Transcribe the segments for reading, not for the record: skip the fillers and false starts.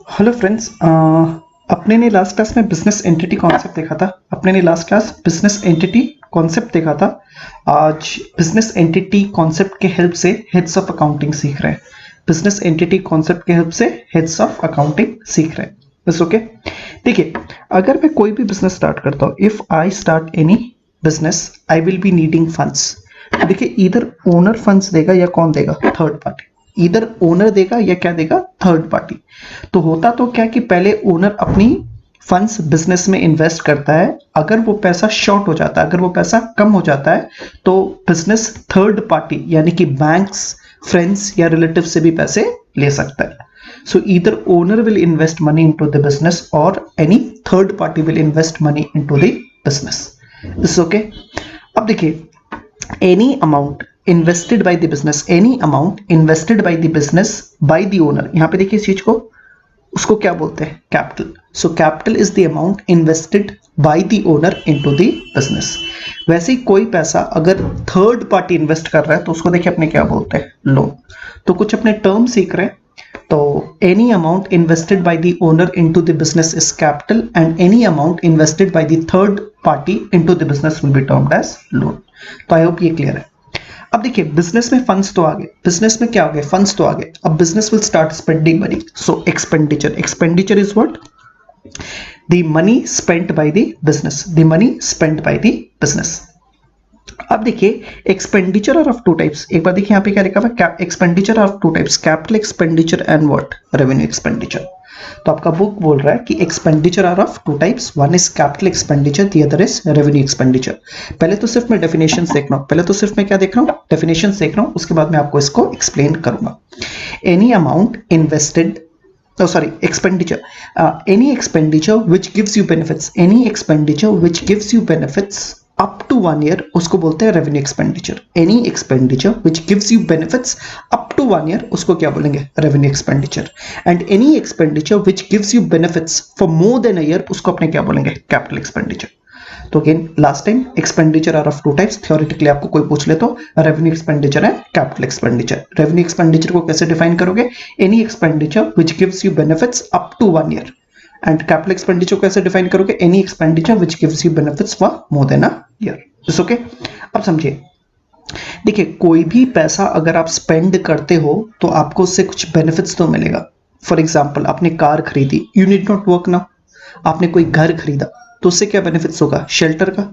Hello friends, अपने ने last class में बिजनेस एंटिटी कॉन्सेप्ट देखा था। आज बिजनेस एंटिटी कॉन्सेप्ट के हेल्प से हेड्स ऑफ अकाउंटिंग सीख रहे हैं। बस ओके। देखिए, अगर मैं कोई भी बिजनेस स्टार्ट करता हूँ, if I start any business I will be needing funds. देखिए, इधर ओनर फंड्स देगा या कौन देगा? Third party. इधर ओनर देगा या क्या देगा? Third party. तो होता तो क्या कि पहले ओनर अपनी फंड्स बिजनेस में इन्वेस्ट करता है। अगर वो पैसा शॉर्ट हो जाता है, अगर वो पैसा कम हो जाता है, तो बिजनेस थर्ड पार्टी यानी कि बैंक्स, फ्रेंड्स या रिलेटिव से भी पैसे ले सकता है। So either owner will invest money into the business or any third party will invest money into the business. This is okay. अब देखिए, any amount invested by the business, any amount invested by the business by the owner, यहाँ पे देखिए इस चीज को, उसको क्या बोलते हैं? Capital. So capital is the amount invested by the owner into the business. वैसे ही कोई पैसा अगर थर्ड पार्टी इन्वेस्ट कर रहा है तो उसको देखिए अपने क्या बोलते हैं? लोन। तो कुछ अपने टर्म सीख रहे हैं। तो any amount invested by the owner into the business is capital and any amount invested by the third party into the business will be termed as loan. तो आई होप ये clear है। अब देखिए, business में funds तो आ गए, business में क्या हो गए? फंड्स तो आ गए। अब business will start spending money. So expenditure is what? The money spent by the business, the money spent by the business. अब देखिए, expenditure are of two types. एक बार देखिए यहाँ पे क्या लिखा हुआ है? Expenditure are of two types, capital expenditure and what? Revenue expenditure. तो आपका बुक बोल रहा है कि expenditure are of two types, one is capital expenditure, the other is revenue expenditure. पहले तो सिर्फ मैं डेफिनेशंस देख रहा हूँ, उसके बाद मैं आपको इसको एक्सप्लेन करूंगा। Any amount invested, expenditure, any expenditure which gives you benefits up to 1 year, उसको बोलते हैं revenue expenditure. Any expenditure which gives you benefits up to 1 year, उसको क्या बोलेंगे? Revenue expenditure. And any expenditure which gives you benefits for more than a year, उसको अपने क्या बोलेंगे? Capital expenditure. तो again last time, expenditure are of two types. Theoretically आपको कोई पूछ ले तो रेवेन्यू एक्सपेंडिचर है, कैपिटल एक्सपेंडिचर। रेवेन्यू एक्सपेंडिचर को कैसे डिफाइन करोगे? Any expenditure which gives you benefits up to 1 year। And capital expenditure को कैसे डिफाइन करोगे? Any expenditure which gives you benefits for more than a year. It's okay. अब समझिए, देखिए, कोई भी पैसा अगर आप स्पेंड करते हो तो आपको उससे कुछ बेनिफिट्स तो मिलेगा। फॉर एग्जाम्पल, आपने कार खरीदी, you need not work now. आपने कोई घर खरीदा तो उससे क्या बेनिफिट्स होगा? शेल्टर का।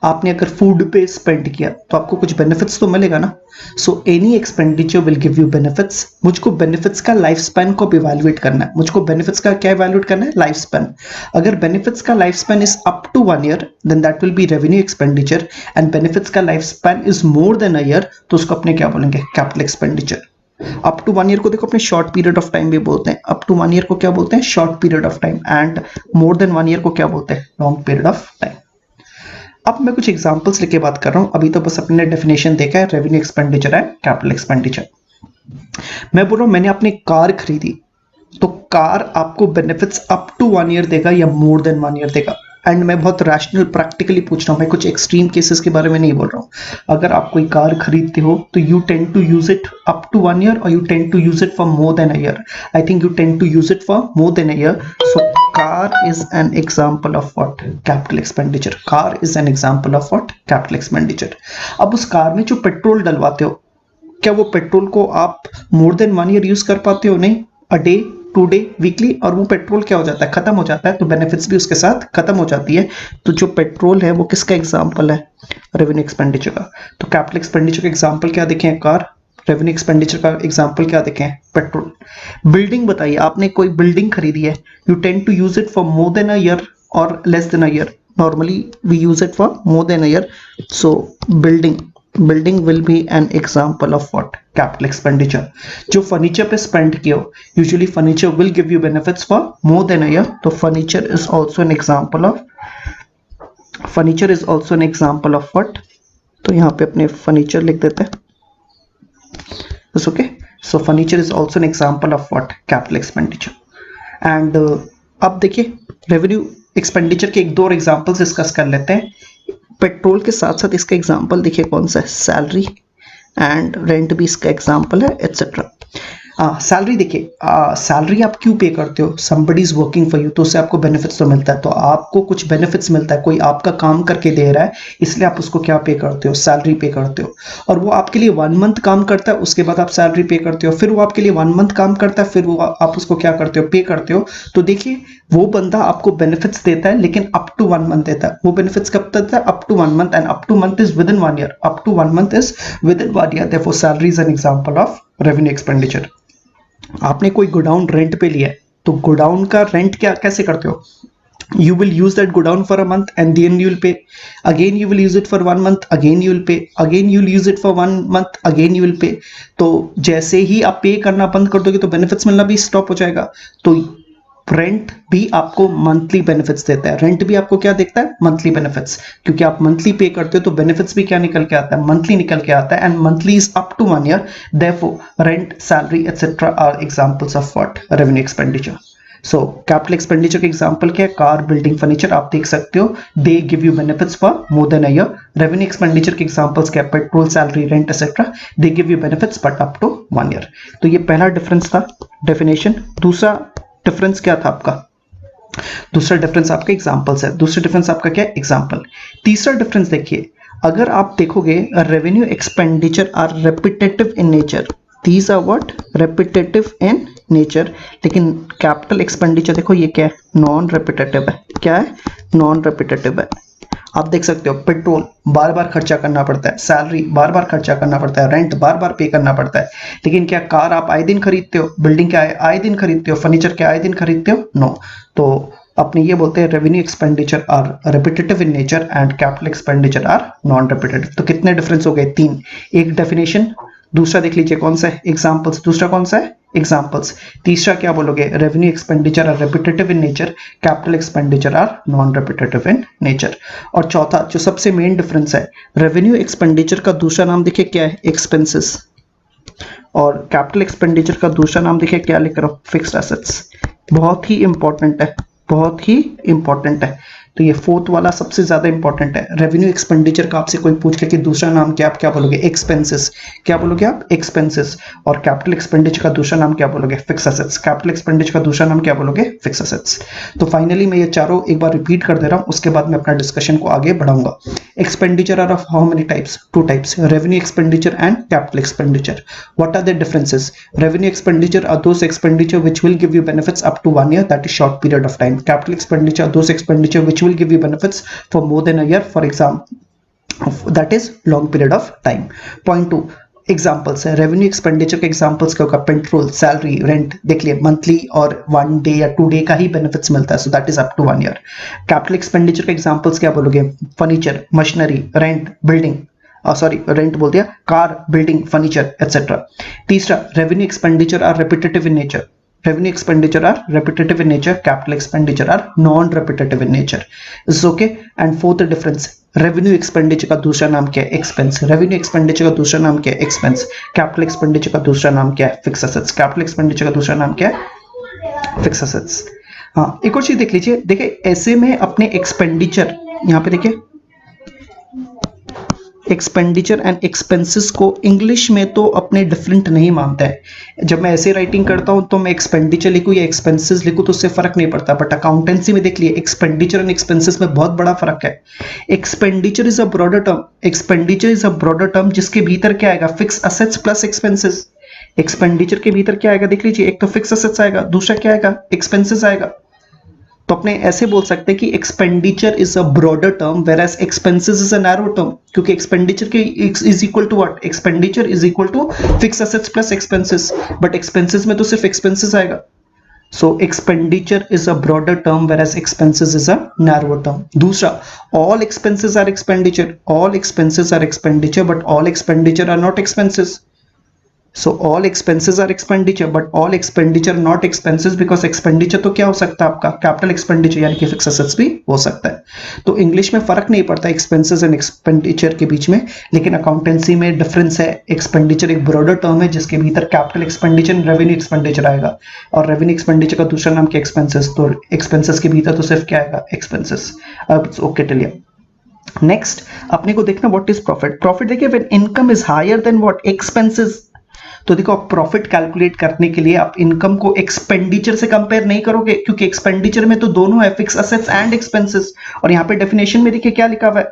आपने अगर फूड पे स्पेंड किया तो आपको कुछ बेनिफिट्स तो मिलेगा ना। So any expenditure will give you benefits. मुझको बेनिफिट्स का लाइफ स्पैन को भी इवैल्यूएट करना है। मुझको बेनिफिट्स का क्या इवैल्यूएट करना है? Life span. अगर बेनिफिट्स का life span is up to 1 year, then that will be revenue expenditure. And benefits का life span is more than a year, तो उसको अपने क्या बोलेंगे? Capital expenditure. Up to 1 year को देखो अपने शॉर्ट पीरियड ऑफ टाइम भी बोलते हैं। अप टू 1 year को क्या बोलते हैं? Short period of time. And more than 1 year को क्या बोलते हैं? Long period of time. अब मैं कुछ एग्जांपल्स लेके बात कर रहा हूं। अभी तो बस अपने डेफिनेशन देखा है, रेवेन्यू एक्सपेंडिचर है, कैपिटल एक्सपेंडिचर। मैं बोल रहा हूं, मैंने अपनी कार खरीदी, तो कार आपको बेनिफिट्स अप टू 1 year देगा या मोर देन 1 year देगा? एंड मैं बहुत रैशनल प्रैक्टिकली पूछ रहा हूँ, मैं कुछ एक्सट्रीम केसेस के बारे में नहीं बोल रहा हूँ। अगर आप कोई कार खरीदते हो तो you tend to use it up to 1 year और you tend to use it for more than a year. I think you tend to use it for more than a year. So car is an example of what? Capital expenditure. Car is an example of what? Capital expenditure. अब उस car में जो petrol डलवाते हो, क्या वो petrol को आप मोर देन 1 year यूज कर पाते हो? नहीं। अ डे, 2 day, वीकली, और वो पेट्रोल क्या हो जाता है? खत्म हो जाता है, तो बेनिफिट्स भी उसके साथ खत्म हो जाती है। तो जो पेट्रोल है वो किसका एग्जाम्पल है? रेवेन्यू एक्सपेंडिचर का। तो कैपिटल एक्सपेंडिचर का एग्जाम्पल क्या देखें? कार। रेवेन्यू एक्सपेंडिचर का एग्जांपल क्या देखें? पेट्रोल। बिल्डिंग बताइए, आपने कोई बिल्डिंग खरीदी है, you tend to use it for more than a year और less than a year. Normally we use it for more than a year. So building will be an example of what? Capital expenditure. जो furniture पे spend किया हो, usually furniture will give you benefits for more than a year, तो furniture is also an example of what? तो यहाँ पे अपने furniture लिख देते हैं। That's okay. So furniture is also an example of what? Capital expenditure. And अब देखिए, रेवेन्यू एक्सपेंडिचर के एक दो और एग्जांपल्स डिस्कस कर लेते हैं। पेट्रोल के साथ साथ इसका एग्जांपल देखिए कौन सा है? सैलरी एंड रेंट भी इसका एग्जांपल है, एटसेट्रा। सैलरी देखिए, सैलरी आप क्यों पे करते हो? Somebody is working for you, तो उससे आपको बेनिफिट्स तो मिलता है, तो आपको कुछ बेनिफिट्स मिलता है, कोई आपका काम करके दे रहा है, इसलिए आप उसको क्या पे करते हो? सैलरी पे करते हो। और वो आपके लिए 1 मंथ काम करता है, उसके बाद आप सैलरी पे करते हो, फिर वो आपके लिए 1 मंथ काम करता है, फिर वो आप उसको क्या करते हो? पे करते हो। तो देखिए, वो बंदा आपको बेनिफिट्स देता है, लेकिन अप टू 1 मंथ देता है। वो बेनिफिट्स कब तक देता है? Up to 1 month, and up to month is within 1 year. Up to 1 month is within 1 year, therefore salary is an example of revenue expenditure. आपने कोई गोडाउन रेंट पे लिया है, तो गोडाउन का रेंट क्या कैसे करते हो? You will use that godown for a month and then you will pay. Again you will use it for 1 month, again you will pay. Again you will use it for 1 month, again you will pay. तो जैसे ही आप पे करना बंद कर दोगे तो benefits मिलना भी स्टॉप हो जाएगा। तो रेंट भी आपको मंथली बेनिफिट्स देता है। रेंट भी आपको क्या देता है? मंथली बेनिफिट्स, क्योंकि आप मंथली पे करते हो तो बेनिफिट्स भी क्या निकल के आता है? मंथली निकल के आता है, and monthly is up to 1 year. Therefore rent, salary etcetera are examples of what? Revenue expenditure. So capital expenditure के एग्जांपल क्या है? कार, बिल्डिंग, फर्नीचर, आप देख सकते हो, they give you benefits for more than a year. Revenue expenditure के examples क्या? Petrol, salary, rent etcetera, they give you benefits but up to 1 year. तो ये पहला डिफरेंस था, डेफिनेशन। दूसरा डिफरेंस क्या था आपका? दूसरा डिफरेंस आपका एग्जांपल्स है। दूसरा डिफरेंस आपका क्या है? एग्जांपल। तीसरा डिफरेंस देखिए, अगर आप देखोगे, revenue expenditure are repetitive in nature. These are what? Repetitive in nature. लेकिन कैपिटल एक्सपेंडिचर देखो, ये क्या है? नॉन रेपिटेटिव है। क्या है? नॉन रेपिटेटिव है। आप देख सकते हो, पेट्रोल बार बार खर्चा करना पड़ता है, सैलरी बार बार खर्चा करना पड़ता है, रेंट बार बार पे करना पड़ता है। लेकिन क्या कार आप आए दिन खरीदते हो? बिल्डिंग क्या आए दिन खरीदते हो? फर्नीचर क्या आए दिन खरीदते हो? नो। तो अपने ये बोलते हैं revenue expenditure are repetitive in nature and capital expenditure are non repetitive. तो कितने डिफरेंस हो गए? 3। एक डेफिनेशन, दूसरा देख लीजिए कौन सा है? एग्जांपल्स। दूसरा कौन सा है? एग्जांपल्स। तीसरा क्या बोलोगे? Revenue expenditure are repetitive in nature, capital expenditure are non repetitive in nature. और चौथा जो सबसे मेन डिफरेंस है, रेवेन्यू एक्सपेंडिचर का दूसरा नाम देखिए क्या है? एक्सपेंसेस। और कैपिटल एक्सपेंडिचर का दूसरा नाम देखिए क्या लिख रहा हूं? Fixed assets. बहुत ही इंपॉर्टेंट है, बहुत ही इंपॉर्टेंट है। तो ये फोर्थ वाला सबसे ज्यादा इंपॉर्टेंट है। रेवेन्यू एक्सपेंडिचर का आपसे कोई पूछ ले कि दूसरा नाम क्या, आप क्या बोलोगे? एक्सपेंसेस। क्या बोलोगे आप? एक्सपेंसेस। और कैपिटल एक्सपेंडिचर का दूसरा नाम क्या बोलोगे? Fix assets. कैपिटल एक्सपेंडिचर का दूसरा नाम क्या बोलोगे? Fix assets. तो फाइनली मैं ये चारों एक बार रिपीट कर दे रहा हूं, उसके बाद मैं अपना डिस्कशन को आगे बढ़ाऊंगा। Expenditure are of how many types? 2 types, revenue expenditure and capital expenditure. What are the differences? Revenue expenditure are those expenditure which will give you benefits up to 1 year, that is short period of time. Capital expenditure are those expenditure which will give you benefits for more than a year, for example, that is long period of time. Point 2, examples है। Revenue expenditure के examples क्या होगा? Petrol, salary, rent, देख लिए monthly और 1 day या 2 day का ही benefits मिलता है, so that is up to 1 year. Capital expenditure के एग्जाम्पल्स क्या बोलोगे? Furniture, machinery, rent, building, sorry rent बोल दिया, कार, बिल्डिंग, फर्नीचर एटसेट्रा। तीसरा, revenue expenditure are repetitive in nature. Revenue expenditure are repetitive in nature, capital expenditure are non-repetitive in nature. Is okay? And fourth difference, revenue expenditure का दूसरा नाम क्या है? expense. Revenue expenditure का दूसरा नाम क्या है? expense. Capital expenditure का दूसरा नाम क्या है? fixed assets. Capital expenditure का दूसरा नाम क्या है? fixed assets. हाँ, एक और चीज देख लीजिए, देखिए ऐसे में अपने एक्सपेंडिचर, यहाँ पे देखिए एक्सपेंडिचर एंड एक्सपेंसेस को इंग्लिश में तो अपने डिफरेंट नहीं मानता है। जब मैं ऐसे राइटिंग करता हूं तो मैं एक्सपेंडिचर लिखूं या एक्सपेंसेस लिखूं तो उससे फर्क नहीं पड़ता, बट अकाउंटेंसी में देख लिए एक्सपेंडिचर एंड एक्सपेंसेस में बहुत बड़ा फर्क है। Expenditure is a broader term, expenditure is a broader term जिसके भीतर क्या आएगा? Fix assets plus expenses. Expenditure के भीतर क्या आएगा? देख लीजिए, एक तो फिक्स असेट्स आएगा, दूसरा क्या आएगा? एक्सपेंसेस आएगा। तो अपने ऐसे बोल सकते हैं कि expenditure is a broader term whereas expenses is a narrow term, क्योंकि एक्सपेंडिचर के is equal to what? Expenditure is equal to fix assets plus expenses, but expenses में तो सिर्फ एक्सपेंसेस आएगा। सो expenditure is a broader term whereas expenses is a narrow term. दूसरा, all expenses are expenditure, all expenses are expenditure but all expenditure are not expenses. So all expenses are expenditure, but all expenditure not expenses, because expenditure तो क्या हो सकता है आपका? Capital expenditure यानी कि fix assets भी हो सकता है। तो इंग्लिश में फर्क नहीं पड़ता एक्सपेंसेस एंड एक्सपेंडिचर के बीच में, लेकिन अकाउंटेंसी में डिफरेंस है। एक्सपेंडिचर एक ब्रॉडर टर्म है जिसके भीतर capital expenditure and revenue expenditure आएगा, और रेवेन्यू एक्सपेंडिचर का दूसरा नाम क्या? एक्सपेंसेस। तो एक्सपेंसेस के भीतर तो सिर्फ क्या आएगा? एक्सपेंसेस। अब ओके टिल नेक्स्ट अपने को देखना व्हाट इज प्रॉफिट। प्रॉफिट देखिए, when income is higher than what? Expenses. तो देखो आप प्रॉफिट कैलकुलेट करने के लिए आप इनकम को एक्सपेंडिचर से कंपेयर नहीं करोगे, क्योंकि एक्सपेंडिचर में तो दोनों है, फिक्स असेट्स एंड एक्सपेंसेस। और यहाँ पे डेफिनेशन में देखिए क्या लिखा हुआ है,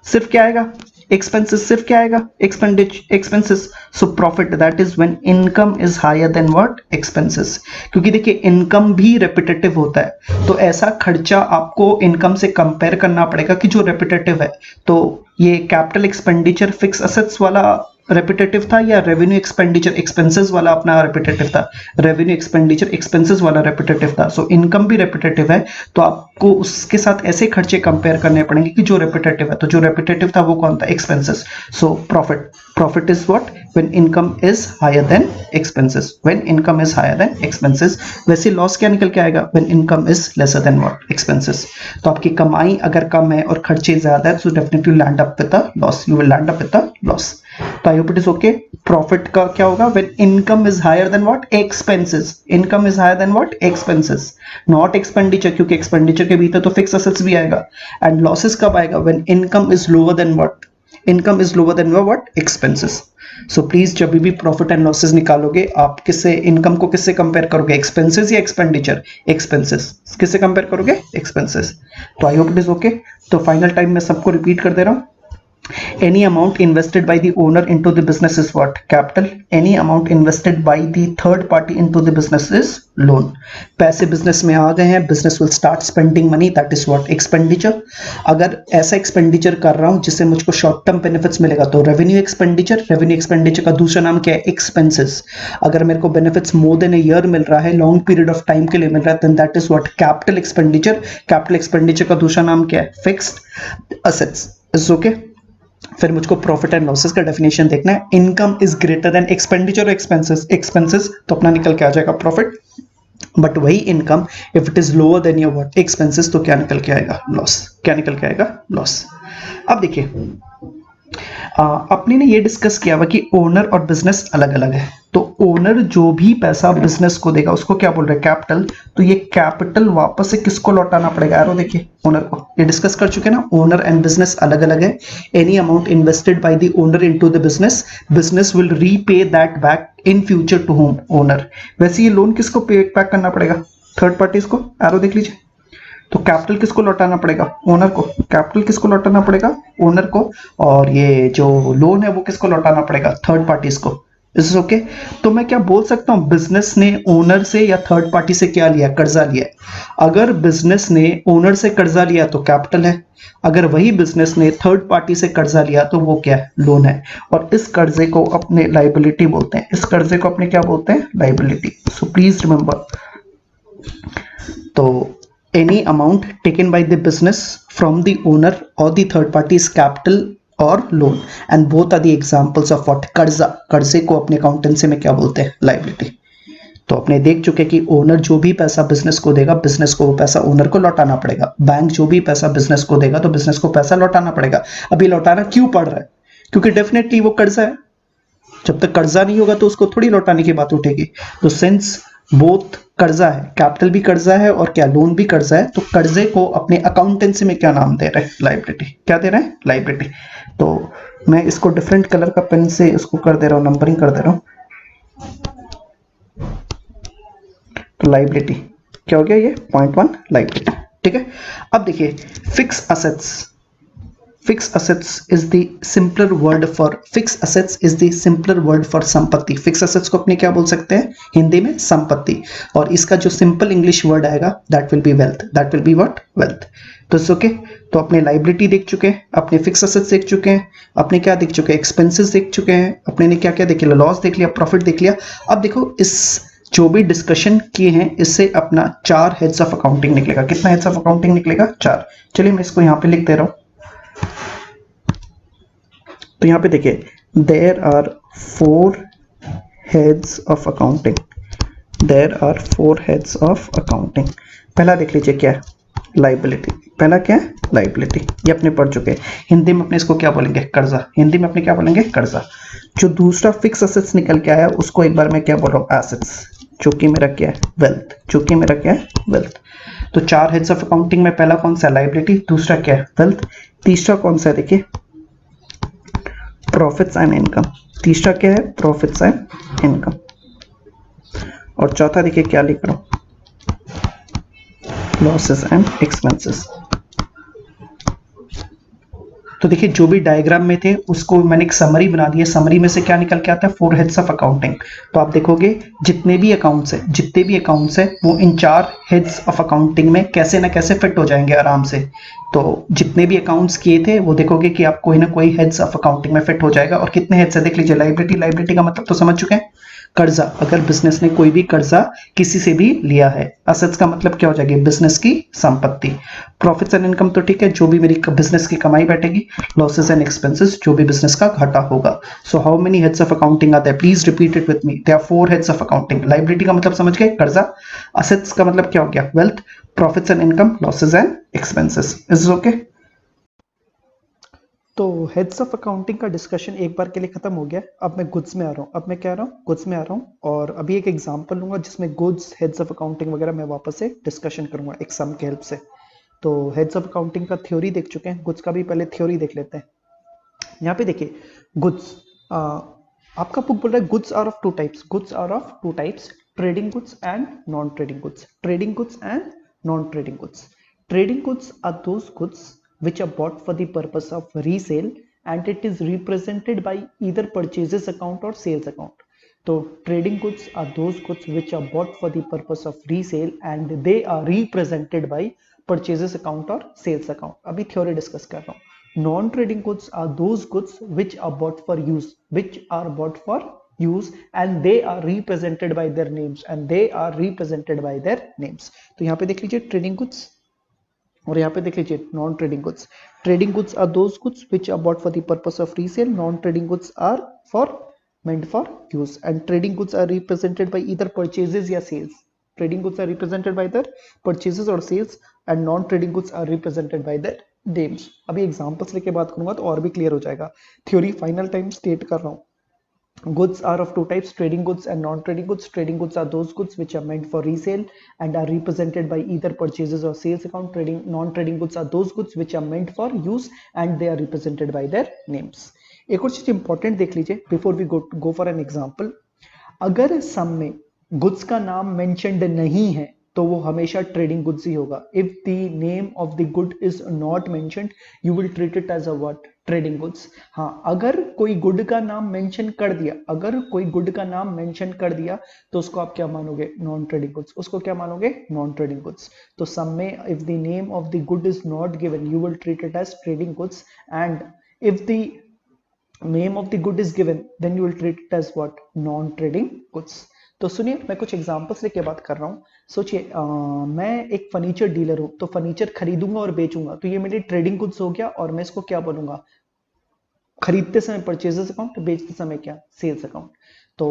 सिर्फ क्या आएगा, एक्सपेंसेस, सिर्फ क्या आएगा, expenses. So profit that is when income is higher than what, expenses. क्योंकि देखिए इनकम भी रेपिटेटिव होता है, तो ऐसा खर्चा आपको इनकम से कंपेयर करना पड़ेगा कि जो रेपिटेटिव है। तो ये कैपिटल एक्सपेंडिचर फिक्स असेट्स वाला रेपिटेटिव था या रेवेन्यू एक्सपेंडिचर एक्सपेंसेस वाला अपना रेपिटेटिव था, रेवेन्यू एक्सपेंडिचर एक्सपेंसेस वाला रेपिटेटिव था। सो इनकम भी रेपिटेटिव है, तो आपको उसके साथ ऐसे खर्चे कंपेयर करने पड़ेंगे कि जो रेपिटेटिव है। तो जो रेपिटेटिव था वो कौन था, expenses. So profit is what, when income is higher than expenses, when income is higher than expenses. वैसे लॉस क्या निकल के आएगा, when income is lesser than what, expenses. तो आपकी कमाई अगर कम है और खर्चे ज्यादा है, so definitely land up with the loss, you will land up with the loss. तो I hope it is okay. Profit का क्या होगा, when income is higher than what, expenses. Income is higher than what, expenses, not expenditure, क्योंकि expenditure के भीतर तो fix assets भी आएगा। एंड लॉसेस कब आएगा, when income is lower than what, income is lower than what, expenses. So please जब भी प्रॉफिट एंड लॉसेस निकालोगे, आप किससे, इनकम को किससे कंपेयर करोगे, एक्सपेंसेस या एक्सपेंडिचर, एक्सपेंसेस। किससे कंपेयर करोगे, एक्सपेंसेस। तो I hope it is okay. तो फाइनल टाइम मैं सबको रिपीट कर दे रहा हूं। Any amount invested by the owner into the business is what, capital. Any amount invested by the third party into the business is loan. पैसे business में आ गए हैं, business will start spending money, that is what, expenditure. अगर ऐसा expenditure कर रहा हूं जिससे मुझको शॉर्ट टर्म बेनिफिट्स मिलेगा तो रेवेन्यू एक्सपेंडिचर। रेवेन्यू एक्सपेंडिचर का दूसरा नाम क्या है, एक्सपेंसेस। अगर मेरे को benefits more than a year मिल रहा है, लॉन्ग पीरियड ऑफ टाइम के लिए मिल रहा है, then that is what, capital expenditure. Capital expenditure का दूसरा नाम क्या है, फिक्स्ड असेट्स। Is okay. फिर मुझको प्रॉफिट एंड लॉसेस का डेफिनेशन देखना है। Income is greater than expenditure, expenses तो अपना निकल के आ जाएगा प्रॉफिट। बट वही income if it is lower than your what, expenses, तो क्या निकल के आएगा, लॉस। क्या निकल के आएगा, लॉस। अब देखिए अपने ने ये डिस्कस किया हुआ कि ओनर और बिजनेस अलग अलग है। तो ओनर जो भी पैसा बिजनेस को देगा उसको क्या बोल रहे हैं, कैपिटल। तो ये कैपिटल वापस से किसको लौटाना पड़ेगा, एरो देखिए, ओनर को। ये डिस्कस कर चुके हैं ना, ओनर एंड बिजनेस अलग अलग है। Any amount invested by the owner into the business, business will repay that back in future to whom, owner. वैसे ये लोन किसको पे बैक करना पड़ेगा, थर्ड पार्टीज को, एरो देख लीजिए। तो कैपिटल किसको लौटाना पड़ेगा, ओनर को। कैपिटल किसको लौटाना पड़ेगा, ओनर को। और ये जो लोन है वो किसको लौटाना पड़ेगा, थर्ड पार्टीज को। Is okay. तो मैं क्या बोल सकता हूं, बिजनेस ने ओनर से या थर्ड पार्टी से क्या लिया, कर्जा लिया। अगर बिजनेस ने ओनर से कर्जा लिया तो कैपिटल है, अगर वही बिजनेस ने थर्ड पार्टी से कर्जा लिया तो वो क्या है, लोन है। और इस कर्जे को अपने लाइबिलिटी बोलते हैं, इस कर्जे को अपने क्या बोलते हैं, लाइबिलिटी। So please remember. तो any amount taken by the business from the owner or the third party is capital or loan, and both are the examples of what, कर्जा। कर्जे को अपने अकाउंटेंसी में क्या बोलते हैं, लाइबिलिटी। तो अपने देख चुके कि ओनर जो भी पैसा बिजनेस को देगा, बिजनेस को वो पैसा ओनर को लौटाना पड़ेगा। बैंक जो भी पैसा बिजनेस को देगा तो बिजनेस को पैसा लौटाना पड़ेगा। अभी लौटाना क्यों पड़ रहा है, क्योंकि डेफिनेटली वो कर्जा है। जब तक कर्जा नहीं होगा तो उसको थोड़ी लौटाने की बात उठेगी। तो सिंस बोथ कर्जा है, कैपिटल भी कर्जा है और क्या, लोन भी कर्जा है, तो कर्जे को अपने अकाउंटेंसी में क्या नाम दे रहे हैं, लाइबिलिटी। क्या दे रहे हैं, लाइबिलिटी। तो मैं इसको डिफरेंट कलर का पेन से इसको कर दे रहा हूं, नंबरिंग कर दे रहा हूं। तो लाइबिलिटी क्या हो गया, ये पॉइंट 1 लाइबिलिटी। ठीक है। अब देखिए fix assets. Fixed assets is the simpler word for, fixed assets is the simpler word for संपत्ति। Fixed assets को अपने क्या बोल सकते हैं, हिंदी में संपत्ति। और इसका जो सिंपल इंग्लिश वर्ड आएगा that will be wealth, that will be what, wealth। तो ओके। तो अपने लाइबिलिटी देख चुके हैं, अपने फिक्स असेट्स देख चुके हैं, अपने क्या देख चुके हैं, एक्सपेंसेस देख चुके हैं, अपने ने क्या क्या देख लिया, लॉस देख लिया, प्रॉफिट देख लिया। अब देखो इस जो भी डिस्कशन किए हैं इससे अपना 4 हेड्स ऑफ अकाउंटिंग निकलेगा। कितना हेड्स ऑफ अकाउंटिंग निकलेगा, 4। चलिए मैं इसको यहाँ पे लिख दे रहा हूँ। तो यहाँ पे देखिए, there are 4 heads of accounting, there are 4 heads of accounting. पहला देख लीजिए क्या है, लाइबिलिटी। पहला क्या है, लाइबिलिटी। ये अपने पढ़ चुके हैं। हिंदी में अपने इसको क्या बोलेंगे, कर्जा। हिंदी में अपने क्या बोलेंगे, कर्जा। जो दूसरा फिक्स असेट्स निकल के आया उसको एक बार मैं क्या बोल रहा हूँ, एसेट्स, जो कि मेरा क्या है, वेल्थ, जो कि मेरा क्या है, वेल्थ। तो 4 हेड्स ऑफ अकाउंटिंग में पहला कौन सा, लाइबिलिटी। दूसरा क्या है, वेल्थ। तीसरा कौन सा है, देखिए प्रॉफिट्स एंड इनकम। तीसरा क्या है? Profits and income. और चौथा देखिए क्या लिख रहा हूं, लॉसेस एंड एक्सपेंसेस। तो देखिए जो भी डायग्राम में थे उसको मैंने एक समरी बना दिया, समरी में से क्या निकल के आता है? 4 हेड्स ऑफ अकाउंटिंग। तो आप देखोगे जितने भी अकाउंट्स है वो इन 4 हेड्स ऑफ अकाउंटिंग में कैसे ना कैसे फिट हो जाएंगे आराम से। तो जितने भी अकाउंट्स किए थे वो देखोगे कि आप कोई ना कोई हेड्स ऑफ अकाउंटिंग में फिट हो जाएगा। और कितने हेड्स है देख लीजिए, लाइबिलिटी का मतलब तो समझ चुके हैं, कर्जा। अगर बिजनेस ने कोई भी कर्जा किसी से भी लिया है, असेट्स का मतलब क्या हो जाएगी? बिजनेस की संपत्ति। प्रॉफिट्स एंड इनकम तो ठीक है, जो भी मेरी बिजनेस की कमाई बैठेगी। लॉसेस एंड एक्सपेंसेस, जो भी बिजनेस का घाटा होगा। So how many heads of accounting आते हैं? Please repeat it with me. There are 4 heads of accounting. Liability का मतलब समझ गए, कर्जा। असेट्स का मतलब क्या हो गया? Wealth. Profits and income, losses and expenses. Is okay? तो हेड्स ऑफ अकाउंटिंग का डिस्कशन एक बार के लिए खत्म हो गया। अब मैं गुड्स में आ रहा हूँ, गुड्स में आ रहा हूँ। और अभी एक एग्जांपल लूंगा जिसमें गुड्स, हेड्स ऑफ अकाउंटिंग वगैरह मैं वापस से डिस्कशन करूंगा एक सम के हेल्प से। तो हेड्स ऑफ अकाउंटिंग का थ्योरी देख चुके हैं, गुड्स का भी पहले थ्योरी देख लेते हैं। यहाँ पे देखिए गुड्स, आपका बुक बोल रहा है goods are of two types, trading goods and non trading goods. Trading goods are those goods which are bought for the purpose of resale and it is represented by either purchases account or sales account. So trading goods are those goods which are bought for the purpose of resale and they are represented by purchases account or sales account. अभी theory discuss कर रहा हूँ। Non trading goods are those goods which are bought for use and they are represented by their names तो यहाँ पे देख लीजिए trading goods, और यहाँ पे देख लीजिए non trading goods. Trading goods are those goods which are bought for the purpose of resale, non trading goods are for meant for use and trading goods are represented by either purchases या sales. Trading goods are represented by their purchases or sales and non trading goods are represented by their names. अभी examples लेके बात करूंगा तो और भी clear हो जाएगा। थ्योरी फाइनल टाइम स्टेट कर रहा हूँ। Goods are of two types, trading goods and non-trading goods. Trading goods are those goods which are meant for resale and are represented by either purchases or sales account. Non-trading goods are those goods which are meant for use and they are represented by their names. एक और चीज important देख लीजिए before we go for an example. अगर sum में goods का नाम mentioned नहीं है तो वो हमेशा ट्रेडिंग गुड्स ही होगा। If the name of the good is not mentioned you will treat it as a what? Trading goods. हाँ, अगर कोई गुड का नाम मेंशन कर दिया तो उसको आप क्या मानोगे? Non trading goods. तो सम में if the name of the good is not given you will treat it as trading goods and if the name of the good is given then you will treat it as what? Non trading goods. तो सुनिए मैं कुछ examples लेके बात कर रहा हूँ। सोचिए मैं एक फर्नीचर डीलर हूं, तो फर्नीचर खरीदूंगा और बेचूंगा तो ये मेरी ट्रेडिंग गुड्स हो गया और मैं इसको क्या बोलूंगा? खरीदते समय परचेजेस अकाउंट, बेचते समय क्या? Sales account. तो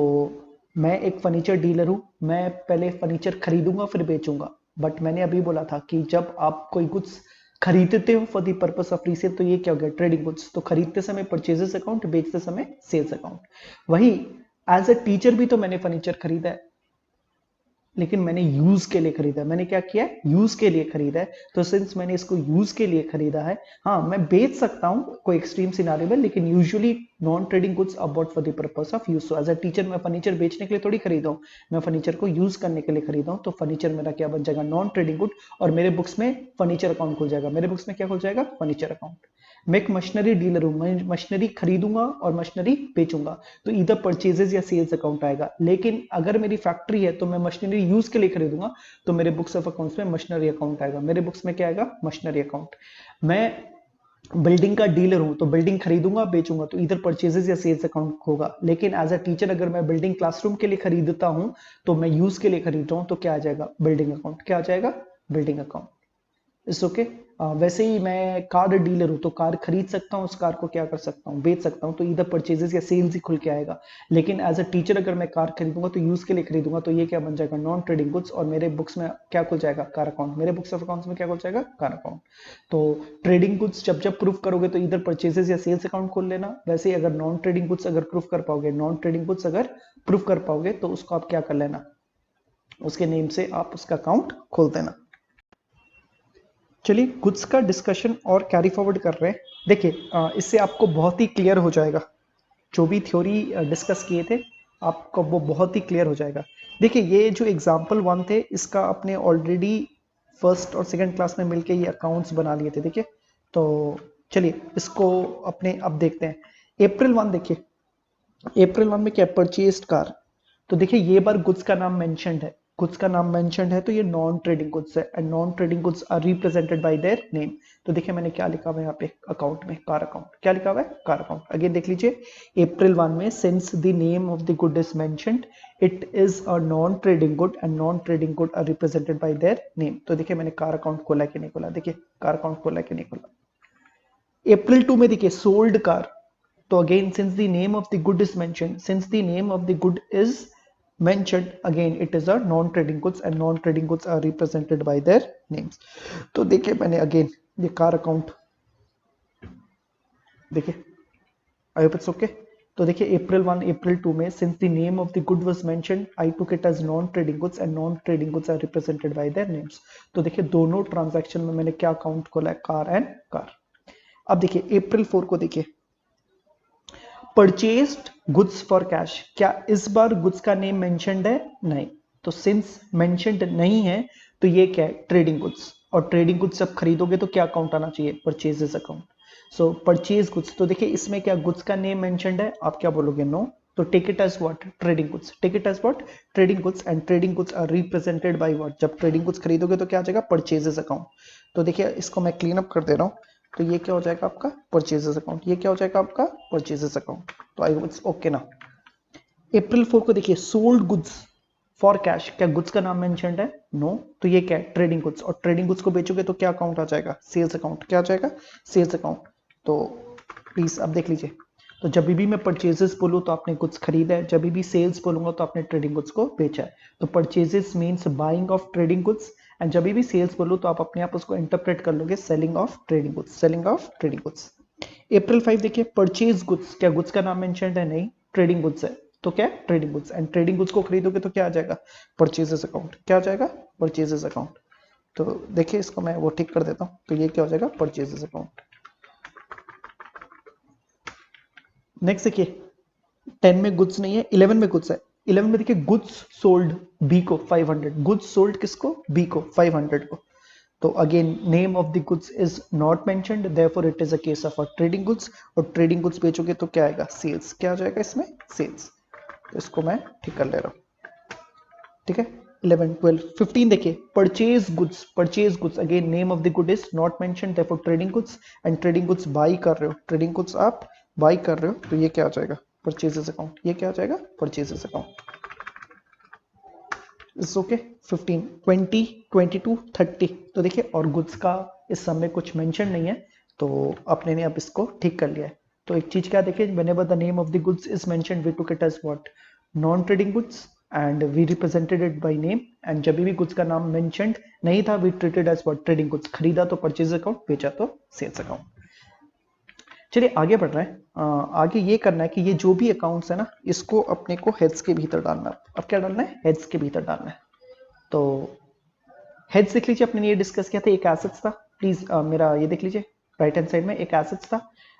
मैं एक फर्नीचर डीलर हूं, मैं पहले फर्नीचर खरीदूंगा फिर बेचूंगा। बट मैंने अभी बोला था कि जब आप कोई गुड्स खरीदते हो for the purpose of resale तो ये क्या हो गया? Trading goods. तो खरीदते समय परचेजेस अकाउंट, बेचते समय सेल्स अकाउंट। वही एज अ टीचर भी तो मैंने फर्नीचर खरीदा है, लेकिन मैंने यूज के लिए खरीदा। मैंने क्या किया? यूज के लिए खरीदा है। तो सिंस मैंने इसको यूज के लिए खरीदा है, हाँ मैं बेच सकता हूं कोई एक्सट्रीम सिनारियो में, लेकिन usually non trading goods are bought for the purpose of use. So as a teacher मैं फर्नीचर बेचने के लिए थोड़ी खरीदा हूं, मैं फर्नीचर को यूज करने के लिए खरीदा हूं। तो फर्नीचर मेरा क्या बन जाएगा? Non trading good. और मेरे बुक्स में फर्नीचर अकाउंट खुल जाएगा। मेरे बुक्स में क्या खुल जाएगा? Furniture account. मैं एक मशीनरी डीलर हूं, मैं मशीनरी खरीदूंगा और मशीनरी बेचूंगा तो इधर परचेजेस या सेल्स अकाउंट आएगा। लेकिन अगर मेरी फैक्ट्री है तो मैं मशीनरी यूज के लिए खरीदूंगा तो मेरे बुक्स ऑफ अकाउंट्स में मशीनरी अकाउंट आएगा। मेरे बुक्स में क्या आएगा? Machinery account. मैं बिल्डिंग का डीलर हूं तो बिल्डिंग खरीदूंगा बेचूंगा तो इधर परचेजेस या सेल्स अकाउंट होगा। लेकिन एज अ टीचर अगर मैं बिल्डिंग क्लासरूम के लिए खरीदता हूं तो मैं यूज के लिए खरीद रहा हूं तो क्या आ जाएगा? Building account. क्या आ जाएगा? Building account. It's okay. वैसे ही मैं कार डीलर हूं तो कार खरीद सकता हूं, उस कार को क्या कर सकता हूं? बेच सकता हूं तो इधर परचेजेस या सेल्स ही खुल के आएगा। लेकिन एज अ टीचर अगर मैं कार खरीदूंगा तो यूज के लिए खरीदूंगा तो ये क्या बन जाएगा? Non trading goods. और मेरे बुक्स में क्या खुल जाएगा? Car account. मेरे बुक्स ऑफ अकाउंट्स में क्या खुल जाएगा? Car account. तो ट्रेडिंग गुड्स जब जब प्रूफ करोगे तो इधर परचेजेस या सेल्स अकाउंट खोल लेना। वैसे ही अगर नॉन ट्रेडिंग गुड्स अगर प्रूफ कर पाओगे तो उसको आप क्या कर लेना? उसके नेम से आप उसका अकाउंट खोल देना। चलिए गुड्स का डिस्कशन और कैरी फॉरवर्ड कर रहे हैं। देखिए इससे आपको बहुत ही क्लियर हो जाएगा जो भी थ्योरी डिस्कस किए थे आपको वो बहुत ही क्लियर हो जाएगा। देखिए ये जो एग्जाम्पल 1 थे इसका आपने ऑलरेडी फर्स्ट और सेकंड क्लास में मिलके ये अकाउंट्स बना लिए थे। देखिए तो चलिए इसको अपने अब देखते हैं। अप्रैल 1 देखिए, अप्रैल 1 में क्या परचेस्ड कार, तो देखिए ये बार गुड्स का नाम मेंशन्ड है, गुड्स का नाम मेंशन्ड है तो ये नॉन ट्रेडिंग गुड्स है and non trading goods are represented by their name. तो देखिए मैंने क्या लिखा हुआ है यहाँ पे अकाउंट में, कार अकाउंट, क्या लिखा हुआ है कार अकाउंट। अगेन देख लीजिए अप्रैल 1 में since the name of the good is mentioned it is a non trading good and non trading good are represented by their name. तो देखिए मैंने कार अकाउंट खोला कि नहीं खोला, देखिए कार अकाउंट खोला कि नहीं खोला। अप्रैल 2 में देखिए सोल्ड कार, तो again since the name of the good is mentioned, since the name of the good is mentioned, again it is a non-trading goods and non-trading goods are represented by their names। तो देखिए मैंने again ये car account देखिए, आई hope it's okay. तो देखिए अप्रैल 1 अप्रैल 2 में since the name of the good was mentioned I took it as non-trading goods and non-trading goods are represented by their names। तो देखिए दोनों ट्रांजैक्शन में मैंने क्या अकाउंट खोला है, कार एंड कार। अब देखिए अप्रैल 4 को देखिए परचेस्ड गुड्स फॉर कैश, क्या इस बार गुड्स का नेम मेंशन्ड है, नहीं। तो सिंस मेंशन्ड नहीं है तो ये क्या है ट्रेडिंग गुड्स, और ट्रेडिंग गुड्स जब खरीदोगे तो क्या अकाउंट आना चाहिए, परचेजेस अकाउंट। सो परचेज गुड्स, तो देखिए इसमें क्या गुड्स का नेम मेंशन्ड है, आप क्या बोलोगे नो, तो take it as what trading goods, take it as what trading goods and trading goods are represented by what, जब ट्रेडिंग गुड्स खरीदोगे तो क्या आ जाएगा परचेजेस अकाउंट। तो देखिए इसको मैं क्लीन अप कर दे रहा हूँ, तो ये क्या हो जाएगा आपका परचेजेस अकाउंट, ये क्या हो जाएगा आपका परचेजेस अकाउंट। तो आई होप इट्स ओके ना। अप्रैल 4 को देखिए सोल्ड गुड्स फॉर कैश, क्या गुड्स का नाम मेंशन्ड है, नो। तो ये क्या है ट्रेडिंग गुड्स, और ट्रेडिंग गुड्स को बेचोगे तो क्या अकाउंट आ जाएगा, सेल्स अकाउंट, क्या आ जाएगा सेल्स अकाउंट। तो प्लीज अब देख लीजिए, तो जब भी मैं परचेजेस बोलूँ तो आपने गुड्स खरीदा है, जब भी सेल्स बोलूंगा तो आपने ट्रेडिंग गुड्स को बेचा है। तो purchases means buying of trading goods and जब भी सेल्स बोलूँ तो आप अपने आप उसको इंटरप्रेट कर लोगे selling of trading goods, selling of trading goods. April 5 देखिए परचेज गुड्स, क्या गुड्स का नाम मेंशन्ड है, नहीं, ट्रेडिंग गुड्स है तो क्या trading goods, and trading goods को खरीदोगे तो क्या आ जाएगा परचेजेस अकाउंट, क्या आ जाएगा परचेजेस अकाउंट। तो देखिए इसको मैं वो ठीक कर देता हूं, तो ये क्या हो जाएगा परचेजेस अकाउंट। नेक्स्ट देखिए 10 में गुड्स नहीं है, 11 में गुड्स है। 11 में देखिए गुड्स सोल्ड बी को 500, गुड्स सोल्ड किसको, बी को 500 को। तो again name of the goods is not mentioned therefore it is a case of a trading goods, और ट्रेडिंग गुड्स बेचोगे तो क्या आएगा सेल्स, क्या आ जाएगा इसमें सेल्स। तो इसको मैं ठीक कर ले रहा हूं, ठीक है। 11 12 15 देखिए purchase goods again name of the good is not mentioned therefore trading goods, and trading goods by कर रहे हो, ट्रेडिंग गुड्स आप बाई कर रहे हो तो ये क्या आ जाएगा परचेजेस अकाउंट, ये क्या आ जाएगा परचेजेस अकाउंट। It's okay. 15 20 22 30, तो देखिए और गुड्स का इस सब में कुछ मेंशन नहीं है तो अपने ने अब इसको ठीक कर लिया है। तो एक चीज क्या देखिए whenever the name of the goods is mentioned we took it as what non trading goods and we represented it by name, and जब भी गुड्स का नाम मेंशन्ड नहीं था we treated as what trading goods, खरीदा तो purchase account, बेचा तो सेल्स अकाउंट। चलिए आगे बढ़ रहे हैं। आगे ये करना है कि ये जो भी अकाउंट्स है ना इसको अपने को हेड्स के भीतर डालना है। अब क्या डालना है, हेड्स के भीतर डालना है। तो हेड्स देख लीजिए, अपने ने ये डिस्कस किया था, एक एसेट्स था, प्लीज मेरा ये देख लीजिए राइट हैंड साइड में एक एसेट्स था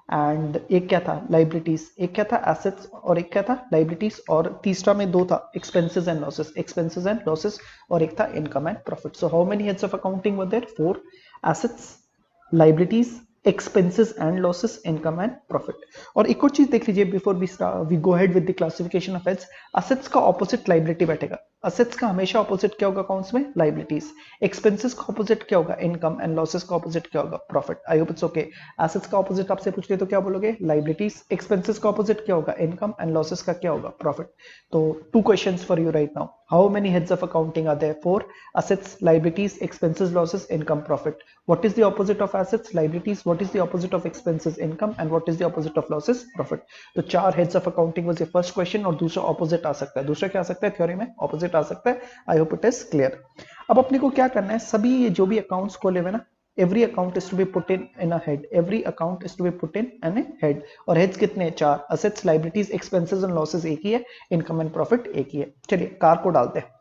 एंड एक क्या था लाइबिलिटीज, एक क्या था एसेट्स और एक क्या था लाइबिलिटीज, और तीसरा में दो था expenses and losses, expenses and losses, और एक था income and profit. So how many heads of accounting were there, 4, assets, liabilities, expenses and losses, income and profit. और एक और चीज देख लीजिए before we go ahead with the classification of heads, assets का ऑपोजिट लाइबिलिटी बैठेगा, assets का हमेशा ऑपोजिट क्या होगा अकाउंट्स में, लाइबिलिटीज। एक्सपेंसेस का ऑपोजिट क्या होगा, इनकम, एंड लॉसेस का ऑपोजिट क्या होगा, profit. I hope it's okay. Assets का ऑपोजिट आपसे पूछ ले तो क्या बोलोगे, लाइबिलिटीज। एक्सपेंसेस का ऑपोजिट क्या होगा, इनकम, एंड लॉसेस का क्या होगा, प्रॉफिट। तो 2 questions for you right now, how many heads of accounting are there, 4, assets, liabilities, expenses, losses, income, profit. What is the opposite of assets, liabilities? What is the opposite of expenses, income? And what is the opposite of losses, profit? तो 4 heads of accounting was your first question, और दूसरा opposite आ सकता है, दूसरा क्या आ सकता है theory में, opposite आ सकता है। I hope it is clear। अब अपने को क्या करना है, सभी ये जो भी अकाउंट्स खोले हुए ना, every account is to be put in a head, every account is to be put in a head, और heads कितने हैं, 4, assets, liabilities, expenses and losses एक ही है, income and profit एक ही है। चलिए कार को डालते हैं।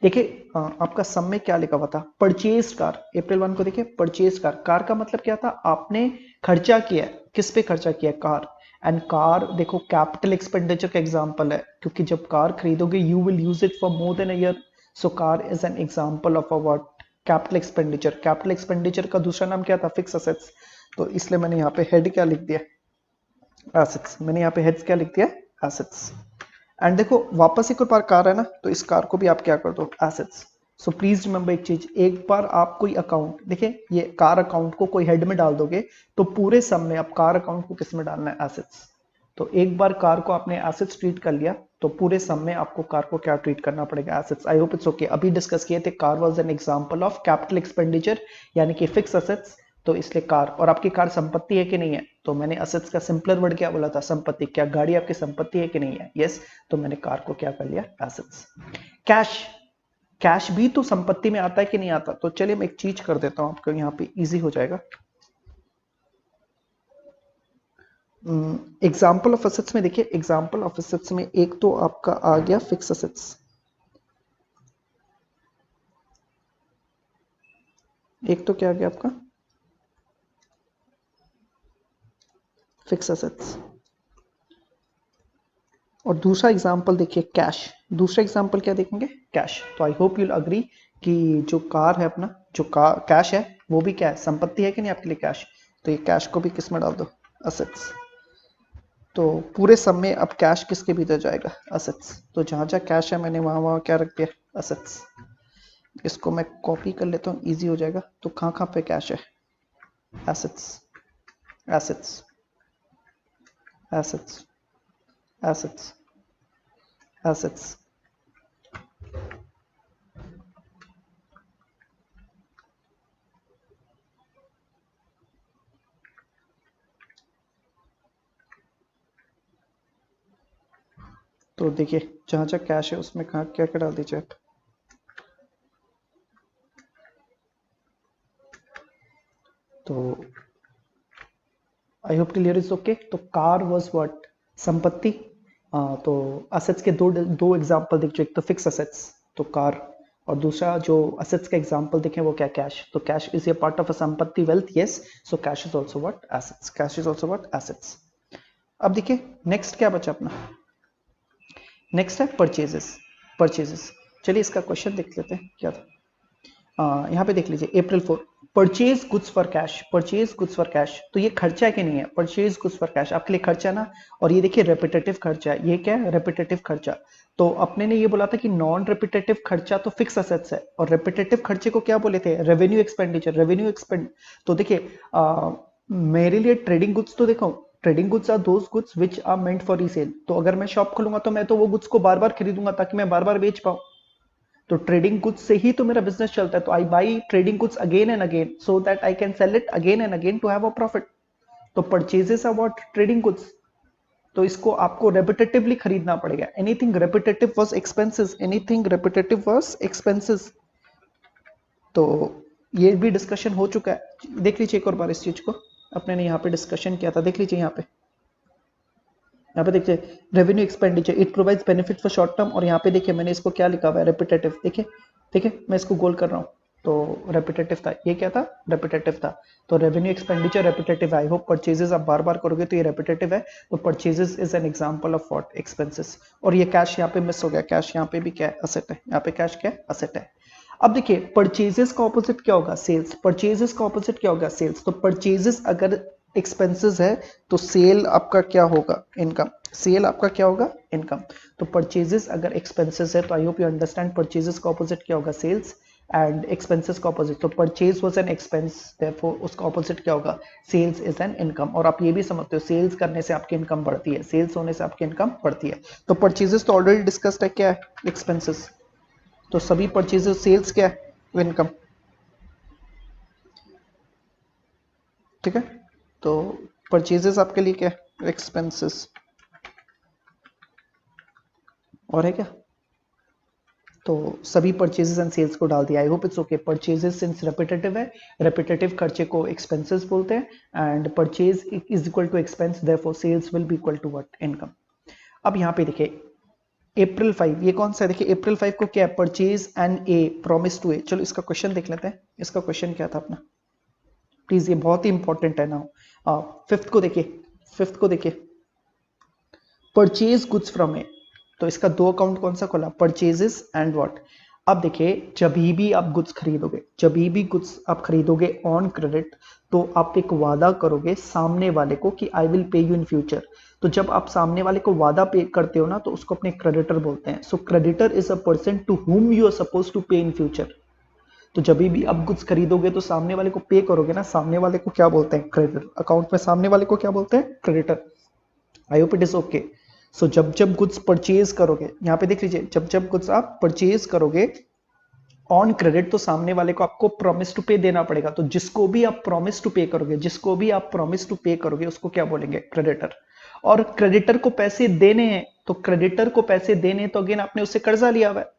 देखिए आपका सम में क्या लिखा हुआ था, परचेज कार। अप्रैल 1 को देखिए परचेज कार, कार का मतलब क्या था, आपने खर्चा किया, किस पे खर्चा किया, कार, एंड कार देखो कैपिटल एक्सपेंडिचर का एग्जांपल है, क्योंकि जब कार खरीदोगे you will use it for more than a year, so car is an example of a what, capital expenditure. Capital expenditure का दूसरा नाम क्या था, फिक्स असेट्स। तो इसलिए मैंने यहाँ पे हेड क्या लिख दिया, एसेट्स। मैंने यहाँ पे हेड्स क्या लिख दिया, एसेट्स। एंड देखो वापस एक और बार कार है ना, तो इस कार को भी आप क्या कर दो, एसेट्स। सो प्लीज रिमेंबर एक चीज, एक बार आप कोई अकाउंट देखिए, ये कार अकाउंट को कोई हेड में डाल दोगे तो पूरे सम में आप कार अकाउंट को किस में डालना है, एसेट्स। तो एक बार कार को आपने एसेट्स ट्रीट कर लिया तो पूरे सम में आपको कार को क्या ट्रीट करना पड़ेगा, assets. I hope it's okay. अभी डिस्कस किए थे car was an example of capital expenditure यानी कि फिक्स असेट्स, तो इसलिए कार। और आपकी कार संपत्ति है कि नहीं है, तो मैंने असेट्स का सिंपलर वर्ड क्या बोला था, संपत्ति। क्या गाड़ी आपकी संपत्ति है कि नहीं है, यस, तो मैंने कार को क्या कर लिया, एसेट्स। कैश, कैश भी तो संपत्ति में आता है कि नहीं आता, तो चलिए मैं एक चीज कर देता हूं आपको, यहाँ पे इजी हो जाएगा। एग्जाम्पल ऑफ असेट्स में देखिए, एग्जाम्पल ऑफ असेट्स में एक तो आपका आ गया फिक्स असेट्स, एक तो क्या आ गया आपका फिक्स असेट्स, और दूसरा एग्जाम्पल देखिए कैश। दूसरा एग्जाम्पल क्या देखेंगे, कैश। तो आई होप यूल अग्री कि जो कार है अपना, जो कार कैश है वो भी क्या है, संपत्ति है कि नहीं आपके लिए कैश। तो ये कैश को भी किस में डाल दो, असेट्स। तो पूरे सब में अब कैश किसके भीतर जाएगा, असेट्स। तो जहां जहां कैश है मैंने वहां वहां क्या रख दिया, असेट्स। इसको मैं कॉपी कर लेता हूँ, इजी हो जाएगा। तो कहाँ कहाँ पे कैश है, assets, assets, assets, assets, assets. तो देखिए जहां जहां कैश है उसमें कहाँ क्या क्या डाल दीजिए आप। तो I hope clear is okay. तो कार वाज व्हाट, संपत्ति। तो असेट्स के दो दो एग्जांपल देख, एक तो फिक्स असेट्स तो कार, और दूसरा जो असेट्स का एग्जांपल देखें वो क्या, कैश। तो cash is a part of a संपत्ति, wealth, yes. So cash is also what, assets. Cash is also what, assets. अब देखिए नेक्स्ट क्या बचा अपना, नेक्स्ट है परचेजेस। परचेजेस, चलिए इसका क्वेश्चन देख लेते हैं क्या था। यहाँ पे देख लीजिए अप्रैल 4, purchase goods for cash. Purchase goods for cash, तो ये खर्चा है कि नहीं है, परचेज गुड्स फॉर कैश आपके लिए खर्चा ना। और ये देखिए रेपिटेटिव खर्चा है, ये क्या है, रेपिटेटिव खर्चा। तो अपने ने ये बोला था कि नॉन रेपिटेटिव खर्चा तो फिक्स असेट्स है, और रेपिटेटिव खर्चे को क्या बोले थे, रेवेन्यू एक्सपेंडिचर, रेवेन्यू एक्सपेंड। तो देखिए मेरे लिए ट्रेडिंग गुड्स, तो देखो trading goods are those goods which are meant for resale. तो अगर मैं शॉप खोलूंगा तो मैं तो वो गुड्स को बार बार खरीदूंगा ताकि मैं बार बार बेच पाऊं। तो ट्रेडिंग गुड्स से ही तो मेरा बिजनेस चलता है। तो I buy trading goods again and again so that I can sell it again and again to have a profit. तो purchases are what, trading goods. तो इसको आपको रेपिटेटिवली खरीदना पड़ेगा। Anything repetitive was expenses, anything repetitive was expenses. तो ये भी discussion हो चुका है, देख लीजिए एक और बार इस चीज को, अपने ने यहाँ पे डिस्कशन किया था, देख लीजिए यहाँ पे देखिए revenue expenditure, it provides benefit for short term. और यहाँ पे देखिए मैंने इसको क्या लिखा हुआ है, रेपिटेटिव। देखिए देखिए मैं इसको गोल कर रहा हूँ, तो रेपिटेटिव था, ये क्या था, रेपिटेटिव था। तो revenue expenditure repetitive. I hope purchases आप बार बार करोगे तो ये रेपिटेटिव है। तो purchases is an example of what, expenses. और ये कैश यहाँ पे मिस हो गया, कैश यहाँ पे भी क्या है, असेट है। यहाँ पे कैश क्या है, असेट है। अब देखिए परचेजेस का ऑपोजिट क्या होगा, सेल्स। परचेजेस का ऑपोजिट क्या होगा, सेल्स। तो परचेजेस अगर एक्सपेंसेस है तो सेल आपका क्या होगा, इनकम। सेल आपका क्या होगा, इनकम। तो परचेजेस अगर एक्सपेंसेस है तो I hope you understand purchases का ऑपोजिट क्या होगा, सेल्स। एंड एक्सपेंसेस का ऑपोजिट, तो purchase was an expense, therefore उसका ऑपोजिट क्या होगा, सेल्स इज एन इनकम। और आप ये भी समझते हो सेल्स करने से आपकी इनकम बढ़ती है, सेल्स होने से आपकी इनकम बढ़ती है। तो परचेजेस तो ऑलरेडी डिस्कस्ड है, क्या है, एक्सपेंसेस। तो सभी परचेजेस, सेल्स क्या है, इनकम। ठीक है, तो परचेजेस आपके लिए क्या है, एक्सपेंसेस। और है क्या, तो सभी परचेजेस एंड सेल्स को डाल दिया। I hope it's okay. Purchases since repetitive है, रेपिटेटिव खर्चे को एक्सपेंसेस बोलते हैं। And purchase is equal to expense, therefore sales will be equal to what, income. अब यहाँ पे देखिए अप्रैल 5, ये कौन सा है, देखिए अप्रैल 5 को क्या है, purchase and a promise to a. चलो इसका क्वेश्चन देख लेते हैं, इसका क्वेश्चन क्या था अपना, प्लीज, ये बहुत ही इंपॉर्टेंट है ना। फिफ्थ को देखिए, फिफ्थ को देखिए, परचेज गुड्स फ्रॉम ए, तो इसका दो अकाउंट कौन सा खोला, परचेजेस एंड व्हाट। अब देखिए जब भी आप गुड्स खरीदोगे, जब भी गुड्स आप खरीदोगे ऑन क्रेडिट, तो आप एक वादा करोगे सामने वाले को कि I will pay you in future. तो जब आप सामने वाले को वादा पे करते हो ना, तो उसको अपने क्रेडिटर बोलते हैं। So creditor is a person to whom you are suppose to pay in future. तो जब भी आप गुड्स खरीदोगे तो सामने वाले को पे करोगे ना, सामने वाले को क्या बोलते हैं, क्रेडिटर। अकाउंट में सामने वाले को क्या बोलते हैं, creditor. I hope it is okay. So जब जब गुड्स परचेज करोगे, यहां पे देख लीजिए, जब जब गुड्स आप परचेज करोगे ऑन क्रेडिट, तो सामने वाले को आपको प्रॉमिस टू पे देना पड़ेगा। तो जिसको भी आप प्रॉमिस टू पे करोगे, जिसको भी आप प्रॉमिस टू पे करोगे, उसको क्या बोलेंगे, क्रेडिटर। और क्रेडिटर को पैसे देने हैं, तो क्रेडिटर को पैसे देने हैं, तो अगेन आपने उससे कर्जा लिया हुआ है।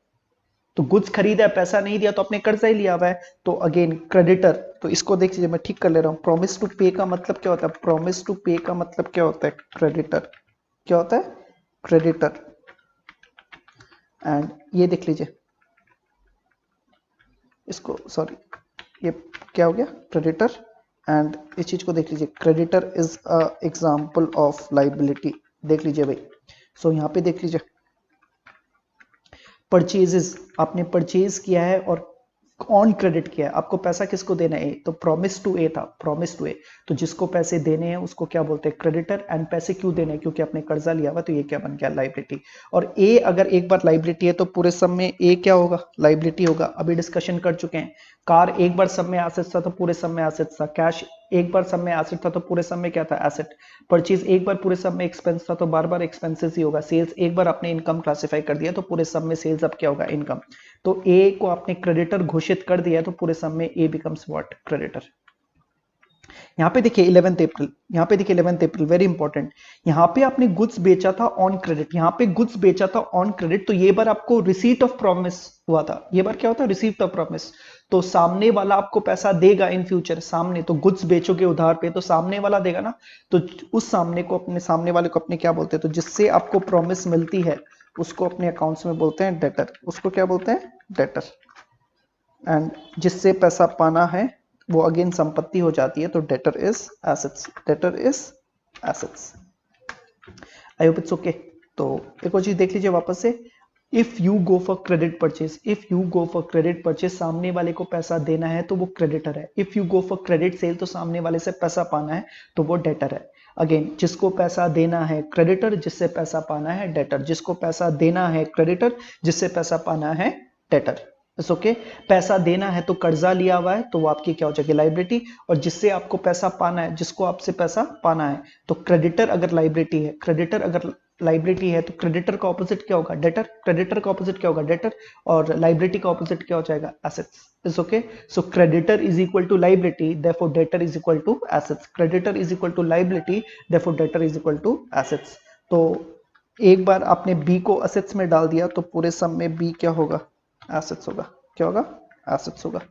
तो गुड्स खरीदा है, पैसा नहीं दिया, तो आपने कर्जा ही लिया हुआ है, तो अगेन क्रेडिटर। तो इसको देख लीजिए, मैं ठीक कर ले रहा हूं। प्रॉमिस टू पे का मतलब क्या होता है, प्रॉमिस टू पे का मतलब क्या होता है, क्रेडिटर। क्या होता है, क्रेडिटर। एंड ये देख लीजिए इसको, सॉरी ये क्या हो गया, क्रेडिटर। एंड इस चीज को देख लीजिए, creditor is a example of liability. देख लीजिए भाई। सो यहाँ पे देख लीजिए, परचेजेस, आपने परचेज किया है और ऑन क्रेडिट किया है, आपको पैसा किसको देना है, तो प्रॉमिस टू ए था, प्रॉमिस टू ए। तो जिसको पैसे देने हैं उसको क्या बोलते हैं, क्रेडिटर। एंड पैसे क्यों देने हैं, क्योंकि आपने कर्जा लिया हुआ, तो ये क्या बन गया, लाइबिलिटी। और ए अगर एक बार लाइबिलिटी है तो पूरे सब में ए क्या होगा, लाइबिलिटी होगा। अभी डिस्कशन कर चुके हैं, कार एक बार सब में एसेट था तो पूरे सब में एसेट था, कैश एक बार सब में एसेट था तो पूरे सब में क्या था, एसेट। परचेज एक बार पूरे सब में एक्सपेंस था तो बार बार एक्सपेंसेस ही होगा। सेल्स एक बार आपने इनकम क्लासिफाई कर दिया तो पूरे सब में सेल्स अब क्या होगा, इनकम। तो ए को आपने क्रेडिटर घोषित कर दिया तो पूरे सब में ए बिकम्स व्हाट, क्रेडिटर। यहाँ पे देखिए 11th अप्रैल, यहाँ पे देखिए 11th अप्रैल, वेरी इंपॉर्टेंट। यहाँ पे आपने गुड्स बेचा था ऑन क्रेडिट, यहाँ पे गुड्स बेचा था ऑन क्रेडिट, तो ये बार आपको रिसीट ऑफ प्रॉमिस हुआ था। ये बार क्या होता है, रिसीट ऑफ प्रॉमिस। तो सामने वाला आपको पैसा देगा इन फ्यूचर, सामने। तो गुड्स बेचोगे उधार पे तो सामने वाला देगा ना, तो उस सामने को, अपने सामने वाले को अपने क्या बोलते हैं, तो जिससे आपको प्रॉमिस मिलती है उसको अपने अकाउंट्स में बोलते हैं डेटर। उसको क्या बोलते हैं, डेटर। एंड जिससे पैसा पाना है वो अगेन संपत्ति हो जाती है, तो debtor is assets, debtor is assets. I hope it's okay. तो एक और चीज देख लीजिए वापस से, if you go for credit purchase, if you go for credit purchase, सामने वाले को पैसा देना है तो वो क्रेडिटर है। If you go for credit sale, तो सामने वाले से पैसा पाना है तो वो डेटर है। अगेन जिसको पैसा देना है क्रेडिटर, जिससे पैसा पाना है डेटर। जिसको पैसा देना है क्रेडिटर, जिससे पैसा पाना है डेटर। It's okay. पैसा देना है तो कर्जा लिया हुआ है तो वो आपकी क्या हो जाएगी, लाइबिलिटी। और जिससे आपको पैसा पाना है, जिसको आपसे पैसा पाना है, तो क्रेडिटर अगर लाइबिलिटी है, क्रेडिटर अगर लाइबिलिटी है, तो क्रेडिटर का ऑपोजिट क्या होगा, डेटर। क्रेडिटर का ऑपोजिट क्या होगा, डेटर। और लाइबिलिटी का ऑपोजिट क्या हो जाएगा, assets. It's okay. So creditor is equal to liability, therefore debtor is equal to assets. Creditor is equal to liability, therefore debtor is equal to assets. तो एक बार आपने बी को एसेट्स में डाल दिया तो पूरे सम में बी क्या होगा, एसेट्स होगा। क्या होगा, एसेट्स होगा।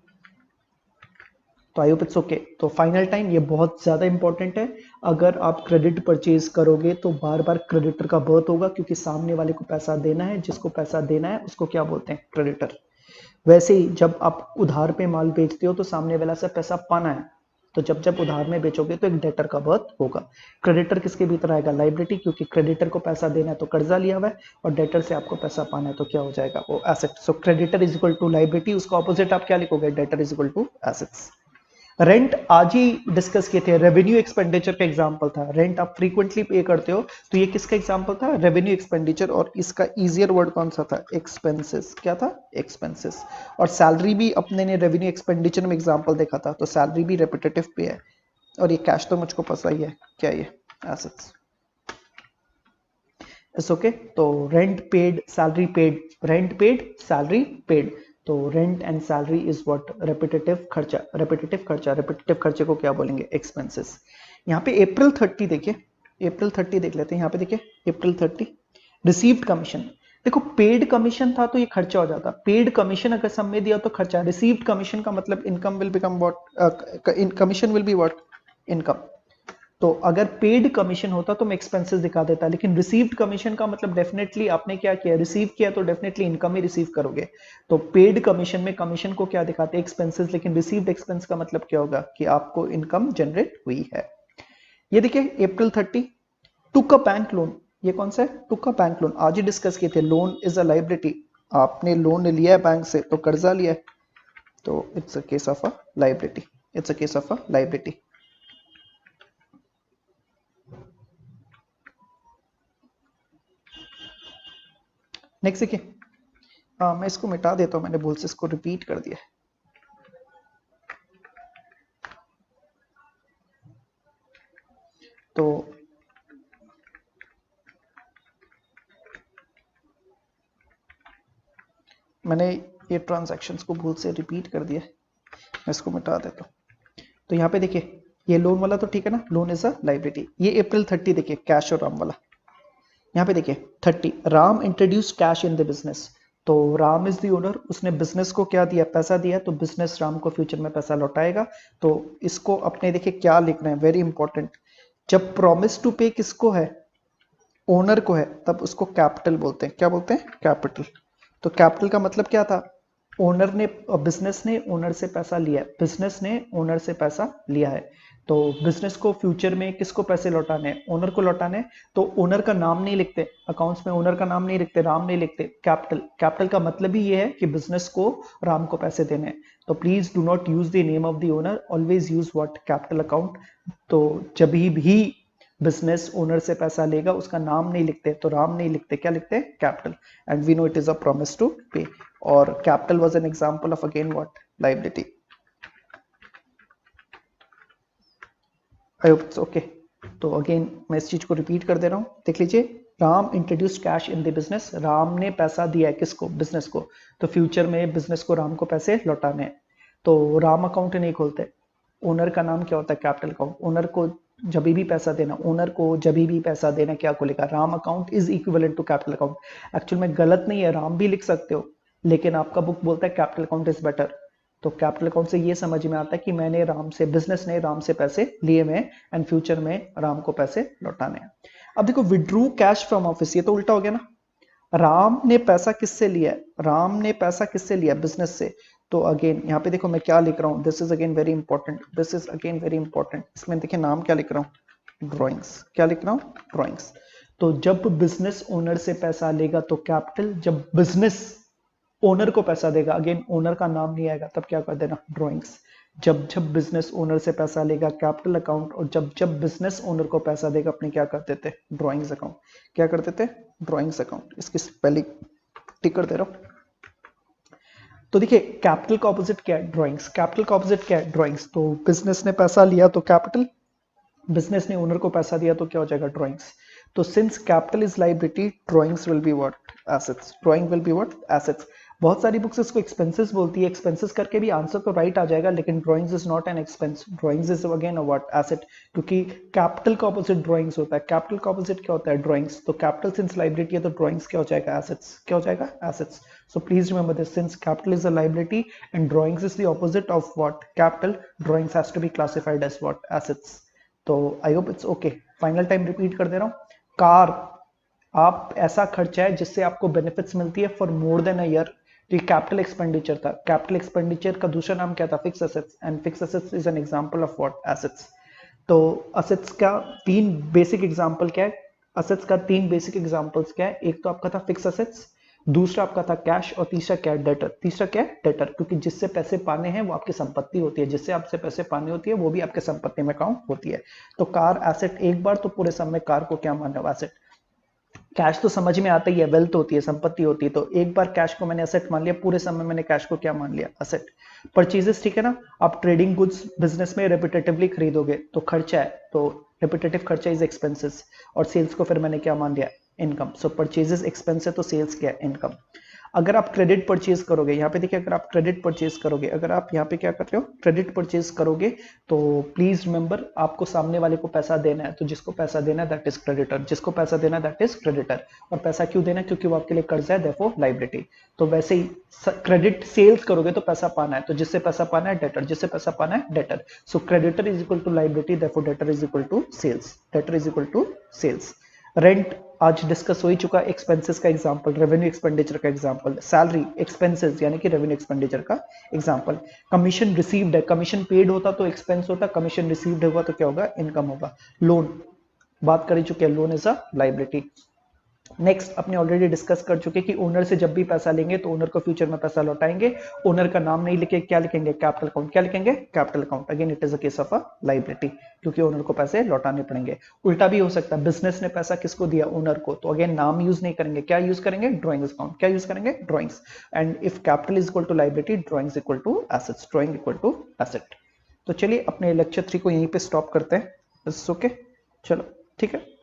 तो आई होप इट्स ओके। तो फाइनल टाइम ये बहुत ज्यादा इंपॉर्टेंट है। अगर आप क्रेडिट परचेज करोगे तो बार बार क्रेडिटर का बर्थ होगा, क्योंकि सामने वाले को पैसा देना है, जिसको पैसा देना है उसको क्या बोलते हैं, क्रेडिटर। वैसे ही जब आप उधार पे माल बेचते हो तो सामने वाला से पैसा पाना है, तो जब जब उधार में बेचोगे तो एक डेटर का बर्थ होगा। क्रेडिटर किसके भीतर आएगा, लाइबिलिटी, क्योंकि क्रेडिटर को पैसा देना है तो कर्जा लिया हुआ है, और डेटर से आपको पैसा पाना है तो क्या हो जाएगा, वो asset. So creditor is equal to liability, उसका ऑपोजिट आप क्या लिखोगे, debtor is equal to assets. Rent आज ही डिस्कस किए थे, रेवेन्यू एक्सपेंडिचर का एग्जांपल था। रेंट आप फ्रीक्वेंटली पे करते हो, तो ये किसका एग्जांपल था, रेवेन्यू एक्सपेंडिचर। और इसका इजियर वर्ड कौन सा था, एक्सपेंसेस। क्या था, एक्सपेंसेस। और सैलरी भी अपने ने रेवेन्यू एक्सपेंडिचर में एग्जांपल देखा था, तो सैलरी भी रेपिटेटिव पे है। और ये कैश तो मुझको पता ही है, क्या ये, एसेट्स। It's okay. तो rent paid, salary paid, rent paid, salary paid. तो rent and salary is what, repetitive खर्चा। रेपिटेटिव खर्चा, रेपिटेटिव खर्चे को क्या बोलेंगे, एक्सपेंसेस। यहाँ पे अप्रैल 30 देखिए, अप्रैल 30 देख लेते हैं। यहाँ पे देखिए अप्रैल 30, रिसीव्ड कमीशन। देखो पेड कमीशन था तो ये खर्चा हो जाता, पेड कमीशन अगर सब में दिया तो खर्चा। रिसीव्ड कमीशन का मतलब income will become what, commission will be what, income. तो अगर पेड कमीशन होता तो मैं एक्सपेंसेस दिखा देता, लेकिन रिसीव्ड कमीशन का मतलब डेफिनेटली आपने क्या किया, रिसीव किया, तो डेफिनेटली इनकम ही रिसीव करोगे। तो पेड कमीशन में कमीशन को क्या दिखाते हैं, एक्सपेंसेस, लेकिन रिसीव्ड एक्सपेंस का मतलब क्या होगा कि आपको इनकम जनरेट हुई है। ये देखिए अप्रैल 30, टुक अ बैंक लोन। ये कौन सा है? टुक का बैंक लोन, आज ही डिस्कस किए थे। लोन इज अ लाइबिलिटी, आपने लोन लिया है बैंक से तो कर्जा लिया है, तो it's a case of a liability, it's a case of a liability. Next देखिए, मैं इसको मिटा देता हूं, मैंने भूल से इसको रिपीट कर दिया है। तो मैंने ये ट्रांजैक्शंस को भूल से रिपीट कर दिया है, मैं इसको मिटा देता हूँ। तो यहाँ पे देखिए, ये लोन वाला तो ठीक है ना, लोन इज अ लाइबिलिटी। ये अप्रैल 30 देखिए, कैश और राम वाला। यहाँ पे देखिए 30, Ram introduce cash in the business, तो राम इज द ओनर, उसने बिजनेस को क्या दिया? पैसा दिया, तो बिजनेस राम को फ्यूचर में पैसा लौटाएगा। तो इसको अपने देखिए क्या लिख रहे हैं, वेरी इंपॉर्टेंट। जब प्रॉमिस टू पे किसको है? ओनर को है, तब उसको कैपिटल बोलते हैं। क्या बोलते हैं? कैपिटल। तो कैपिटल का मतलब क्या था? ओनर ने, बिजनेस ने ओनर से पैसा लिया है, बिजनेस ने ओनर से पैसा लिया है, तो बिजनेस को फ्यूचर में किसको पैसे लौटाने हैं? ओनर को लौटाने हैं। तो ओनर का नाम नहीं लिखते अकाउंट्स में, ओनर का नाम नहीं लिखते, राम नहीं लिखते, कैपिटल। कैपिटल का मतलब ही ये है कि बिजनेस को राम को पैसे देने हैं। तो please do not use the name of the owner, always use what? Capital account. तो जब भी बिजनेस ओनर से पैसा लेगा उसका नाम नहीं लिखते, तो राम नहीं लिखते, क्या लिखते हैं? Capital. And we know it is a promise to pay, और capital was an example of again what? Liability. I hope it's okay. तो अगेन मैं इस चीज को रिपीट कर दे रहा हूं, देख लीजिए। Ram introduce cash in the business, Ram ने पैसा दिया है किसको? बिजनेस को। तो फ्यूचर में बिजनेस को राम को पैसे लौटाने हैं, तो राम अकाउंट नहीं खोलते। ओनर का नाम क्या होता है? Capital account. ओनर को जब भी पैसा देना, ओनर को जब भी पैसा देना क्या खोलेगा? Ram account is equivalent to capital account. Actual में गलत नहीं है, राम भी लिख सकते हो, लेकिन आपका बुक बोलता है कैपिटल अकाउंट इज बेटर। तो कैपिटल अकाउंट से ये समझ में आता है कि मैंने राम से, बिजनेस ने राम से पैसे लिए हुए एंड फ्यूचर में राम को पैसे लौटाने हैं। अब देखो, विड्रू कैश फ्रॉम ऑफिस, ये तो उल्टा हो गया ना। राम ने पैसा किससे लिया है? राम ने पैसा किससे लिया? बिजनेस से। तो अगेन यहाँ पे देखो मैं क्या लिख रहा हूँ, this is again very important, this is again very important. इसमें देखिए नाम क्या लिख रहा हूँ? ड्रॉइंग्स। क्या लिख रहा हूँ? ड्रॉइंग्स। तो जब बिजनेस ओनर से पैसा लेगा तो कैपिटल, जब बिजनेस ओनर को पैसा देगा, अगेन ओनर का नाम नहीं आएगा, तब क्या कर देना? ड्रॉइंग्स। जब जब बिजनेस ओनर से पैसा लेगा कैपिटल अकाउंट, और जब जब बिजनेस ओनर को पैसा देगा अपने क्या करते थे? Drawings account. क्या करते थे? Drawings account. इसकी स्पेलिंग टिक कर दे रहा हूं। तो देखिए कैपिटल का ऑपोजिट क्या है? ड्रॉइंग्स। कैपिटल का ऑपोजिट क्या है? ड्रॉइंग्स। तो बिजनेस ने पैसा लिया तो कैपिटल, बिजनेस ने ओनर को पैसा दिया तो क्या हो जाएगा? ड्रॉइंग्स। तो since capital is liability, drawings will be what? Assets. Drawing will be what? Assets. बहुत सारी बुक्स इसको एक्सपेंसेस बोलती है, एक्सपेंसेस करके भी आंसर तो राइट आ जाएगा, लेकिन drawings is not an expense, drawings is again a what? Asset. क्योंकि कैपिटल का ऑपोजिट ड्रॉइंग्स होता है, कैपिटल का ऑपोजिट क्या होता है? ड्रॉइंग्स। तो कैपिटल सिंस लाइबिलिटी है तो ड्रॉइंग्स क्या हो जाएगा? एसेट्स। क्या हो जाएगा? Assets. So please remember this, since capital is a liability and drawings is the opposite of what? Capital, drawings has to be classified as what? Assets. तो I hope it's okay. Final time repeat कर दे रहा हूं। Car, आप ऐसा खर्चा है जिससे आपको बेनिफिट्स मिलती है for more than a year, तो ये कैपिटल एक्सपेंडिचर था। कैपिटल एक्सपेंडिचर का दूसरा नाम क्या था? Fix assets. And fix assets is an example of what? Assets. तो असेट्स का तीन बेसिक एग्जांपल क्या है? असेट्स का तीन बेसिक एग्जांपल्स क्या है? एक तो आपका था फिक्स असेट्स, दूसरा आपका था कैश, और तीसरा क्या है? डेटर। तीसरा क्या है? डेटर। क्योंकि जिससे पैसे पाने हैं वो आपकी संपत्ति होती है, जिससे आपसे पैसे पाने होती है वो भी आपके संपत्ति में काउंट होती है। तो कार एसेट एक बार, तो पूरे समय कार को क्या मान रहा? एसेट। कैश तो समझ में आता ही है, वेल्थ होती है, संपत्ति होती है, तो एक बार कैश को मैंने एसेट मान लिया, पूरे समय मैंने कैश को क्या मान लिया? एसेट। परचेजेस, ठीक है ना, आप ट्रेडिंग गुड्स बिजनेस में रेपिटेटिवली खरीदोगे तो खर्चा है, तो रेपिटेटिव खर्चा इज एक्सपेंसेस, और सेल्स को फिर मैंने क्या मान लिया? इनकम। सो परचेजेस एक्सपेंस है तो सेल्स क्या है? इनकम। अगर आप क्रेडिट परचेज करोगे, यहाँ पे देखिए, अगर आप क्रेडिट परचेज करोगे, अगर आप यहाँ पे क्या कर रहे हो? क्रेडिट परचेज करोगे, तो प्लीज रिमेंबर आपको सामने वाले को पैसा देना है, तो जिसको पैसा देना है दैट इज क्रेडिटर, जिसको पैसा देना है दैट इज क्रेडिटर। और पैसा क्यों देना है? क्योंकि वो आपके लिए कर्जा है, देयरफॉर लायबिलिटी। तो वैसे ही क्रेडिट सेल्स करोगे तो पैसा पाना है, तो जिससे पैसा पाना है डेटर, जिससे पैसा पाना है debtor. So creditor is equal to liability, therefore debtor is equal to sales, debtor is equal to sales. Rent आज डिस्कस हो ही चुका, एक्सपेंसेस का एग्जांपल, रेवेन्यू एक्सपेंडिचर का एग्जांपल। सैलरी एक्सपेंसेस यानी कि रेवेन्यू एक्सपेंडिचर का एग्जांपल। कमीशन रिसीव्ड है, कमीशन पेड होता तो एक्सपेंस होता, कमीशन रिसीव्ड होगा तो क्या होगा? इनकम होगा। लोन बात कर ही चुके हैं, loan is a liability. Next अपने ऑलरेडी डिस्कस कर चुके कि ओनर से जब भी पैसा लेंगे तो ओनर को फ्यूचर में पैसा लौटाएंगे, ओनर का नाम नहीं लिखे क्या लिखेंगे, कैपिटल अकाउंट। क्या लिखेंगे, capital account. Again it is a case of a liability, क्योंकि ओनर को पैसे लौटाने पड़ेंगे। उल्टा भी हो सकता है, बिजनेस ने पैसा किसको दिया, ओनर को, तो अगेन नाम यूज नहीं करेंगे, क्या यूज करेंगे, ड्रॉइंग्स अकाउंट। क्या यूज करेंगे, drawings. And if capital is equal to liability, drawings equal to assets, drawing equal to asset. तो चलिए अपने लेक्चर 3 को यहीं पे स्टॉप करते हैं। ओके, चलो ठीक है।